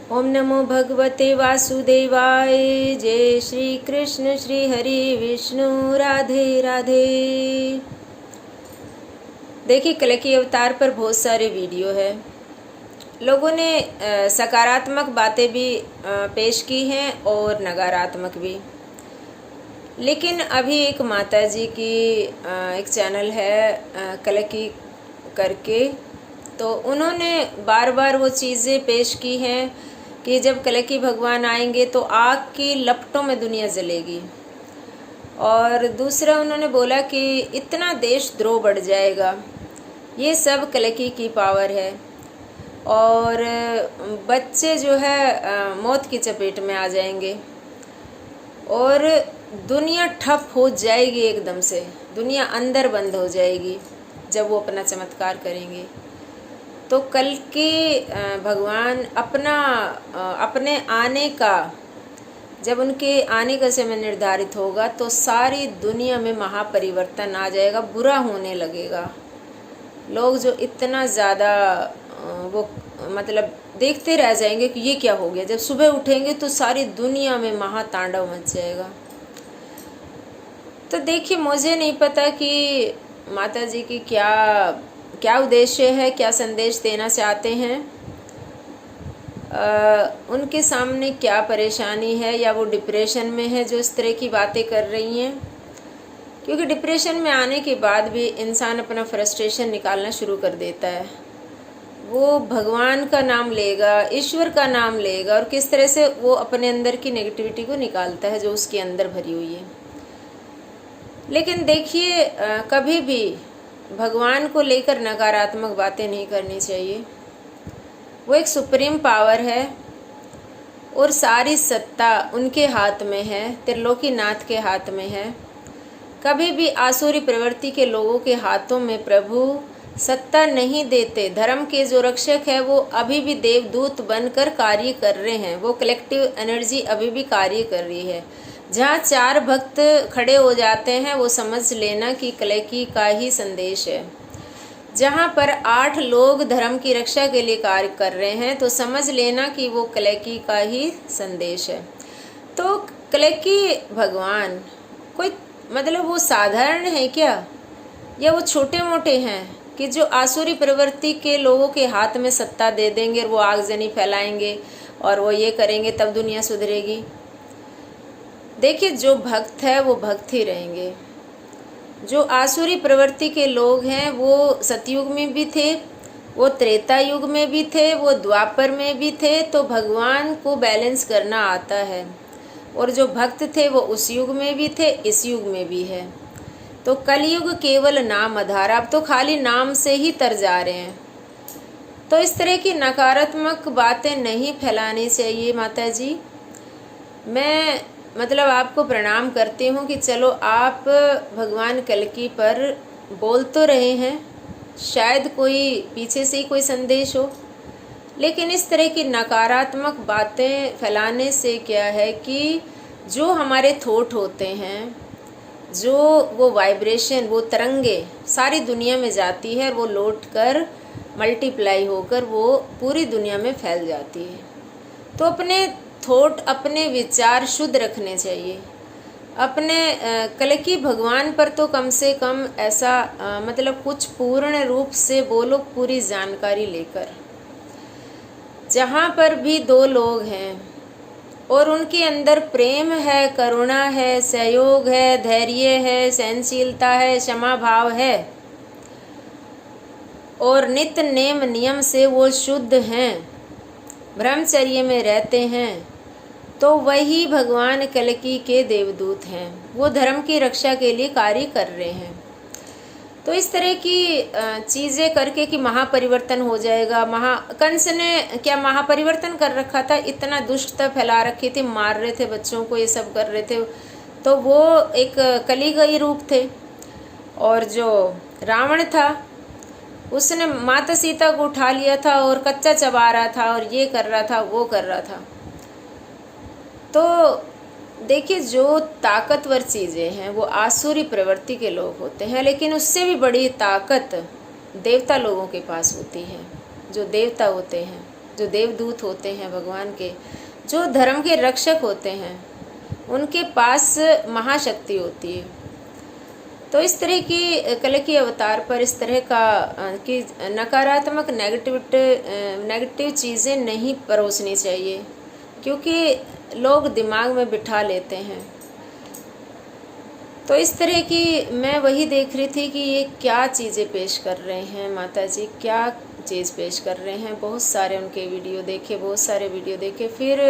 ओम नमो भगवते वासुदेवाय। जय श्री कृष्ण श्री हरि विष्णु राधे राधे। देखिए, कल्कि अवतार पर बहुत सारे वीडियो है। लोगों ने सकारात्मक बातें भी पेश की हैं और नकारात्मक भी। लेकिन अभी एक माता जी की एक चैनल है कल्कि करके, तो उन्होंने बार बार वो चीज़ें पेश की हैं कि जब कल्कि भगवान आएंगे तो आग की लपटों में दुनिया जलेगी। और दूसरा उन्होंने बोला कि इतना देशद्रोह बढ़ जाएगा। ये सब कल्कि की पावर है और बच्चे जो है मौत की चपेट में आ जाएंगे और दुनिया ठप हो जाएगी। एकदम से दुनिया अंदर बंद हो जाएगी जब वो अपना चमत्कार करेंगे। तो कल्कि भगवान अपने आने का, जब उनके आने का समय निर्धारित होगा तो सारी दुनिया में महापरिवर्तन आ जाएगा, बुरा होने लगेगा। लोग जो इतना ज़्यादा वो मतलब देखते रह जाएंगे कि ये क्या हो गया। जब सुबह उठेंगे तो सारी दुनिया में महातांडव मच जाएगा। तो देखिए, मुझे नहीं पता कि माता जी की क्या उद्देश्य है, क्या संदेश देना चाहते हैं, उनके सामने क्या परेशानी है, या वो डिप्रेशन में है जो इस तरह की बातें कर रही हैं। क्योंकि डिप्रेशन में आने के बाद भी इंसान अपना फ्रस्ट्रेशन निकालना शुरू कर देता है। वो भगवान का नाम लेगा, ईश्वर का नाम लेगा, और किस तरह से वो अपने अंदर की नेगेटिविटी को निकालता है जो उसके अंदर भरी हुई है। लेकिन देखिए, कभी भी भगवान को लेकर नकारात्मक बातें नहीं करनी चाहिए। वो एक सुप्रीम पावर है और सारी सत्ता उनके हाथ में है, त्रिलोकीनाथ के हाथ में है। कभी भी आसुरी प्रवृत्ति के लोगों के हाथों में प्रभु सत्ता नहीं देते। धर्म के जो रक्षक है वो अभी भी देवदूत बनकर कार्य कर रहे हैं। वो कलेक्टिव एनर्जी अभी भी कार्य कर रही है। जहाँ 4 भक्त खड़े हो जाते हैं वो समझ लेना कि कल्कि का ही संदेश है। जहाँ पर 8 लोग धर्म की रक्षा के लिए कार्य कर रहे हैं तो समझ लेना कि वो कल्कि का ही संदेश है। तो कल्कि भगवान कोई मतलब वो साधारण है क्या, या वो छोटे मोटे हैं कि जो आसुरी प्रवृत्ति के लोगों के हाथ में सत्ता दे देंगे और वो आगजनी फैलाएंगे और वो ये करेंगे तब दुनिया सुधरेगी। देखिए, जो भक्त है वो भक्त ही रहेंगे। जो आसुरी प्रवृत्ति के लोग हैं वो सतयुग में भी थे, वो त्रेता युग में भी थे, वो द्वापर में भी थे। तो भगवान को बैलेंस करना आता है। और जो भक्त थे वो उस युग में भी थे, इस युग में भी है। तो कलयुग केवल नाम आधार, अब तो खाली नाम से ही तर जा रहे हैं। तो इस तरह की नकारात्मक बातें नहीं फैलानी चाहिए माता जी। मैं मतलब आपको प्रणाम करती हूँ कि चलो आप भगवान कल्कि पर बोल तो रहे हैं, शायद कोई पीछे से ही कोई संदेश हो। लेकिन इस तरह की नकारात्मक बातें फैलाने से क्या है कि जो हमारे थॉट होते हैं, जो वो वाइब्रेशन, वो तरंगे सारी दुनिया में जाती है और वो लौट कर मल्टीप्लाई होकर वो पूरी दुनिया में फैल जाती है। तो अपने थॉट, अपने विचार शुद्ध रखने चाहिए। अपने कल्कि भगवान पर तो कम से कम ऐसा मतलब कुछ पूर्ण रूप से बोलो, पूरी जानकारी लेकर। जहाँ पर भी 2 लोग हैं और उनके अंदर प्रेम है, करुणा है, सहयोग है, धैर्य है, सहनशीलता है, क्षमा भाव है और नित्य नेम नियम से वो शुद्ध हैं, ब्रह्मचर्य में रहते हैं, तो वही भगवान कल्कि के देवदूत हैं। वो धर्म की रक्षा के लिए कार्य कर रहे हैं। तो इस तरह की चीज़ें करके कि महापरिवर्तन हो जाएगा। कंस ने क्या महापरिवर्तन कर रखा था? इतना दुष्टता फैला रखी थी, मार रहे थे बच्चों को, ये सब कर रहे थे। तो वो एक कली का ही रूप थे। और जो रावण था उसने माता सीता को उठा लिया था और कच्चा चबा रहा था और ये कर रहा था, वो कर रहा था। तो देखिए, जो ताकतवर चीज़ें हैं वो आसुरी प्रवृत्ति के लोग होते हैं, लेकिन उससे भी बड़ी ताकत देवता लोगों के पास होती है, जो देवता होते हैं, जो देवदूत होते हैं भगवान के, जो धर्म के रक्षक होते हैं, उनके पास महाशक्ति होती है। तो इस तरह की कल्कि अवतार पर इस तरह का कि नकारात्मक नेगेटिव चीज़ें नहीं परोसनी चाहिए, क्योंकि लोग दिमाग में बिठा लेते हैं। तो इस तरह की मैं वही देख रही थी कि ये क्या चीज़ें पेश कर रहे हैं माता जी, क्या चीज़ पेश कर रहे हैं। बहुत सारे उनके वीडियो देखे, बहुत सारे वीडियो देखे, फिर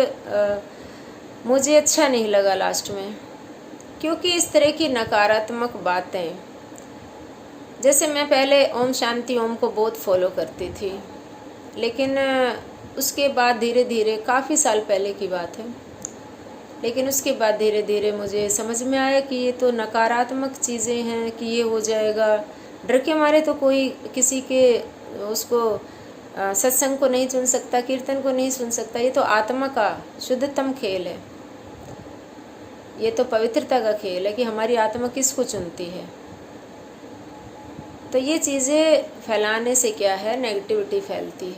मुझे अच्छा नहीं लगा लास्ट में, क्योंकि इस तरह की नकारात्मक बातें, जैसे मैं पहले ओम शांति ओम को बहुत फॉलो करती थी, लेकिन उसके बाद धीरे धीरे, काफ़ी साल पहले की बात है, लेकिन उसके बाद धीरे धीरे मुझे समझ में आया कि ये तो नकारात्मक चीज़ें हैं, कि ये हो जाएगा। डर के मारे तो कोई किसी के उसको सत्संग को नहीं सुन सकता, कीर्तन को नहीं सुन सकता। ये तो आत्मा का शुद्धतम खेल है, ये तो पवित्रता का खेल है कि हमारी आत्मा किसको चुनती है। तो ये चीज़ें फैलाने से क्या है, नेगेटिविटी फैलती है।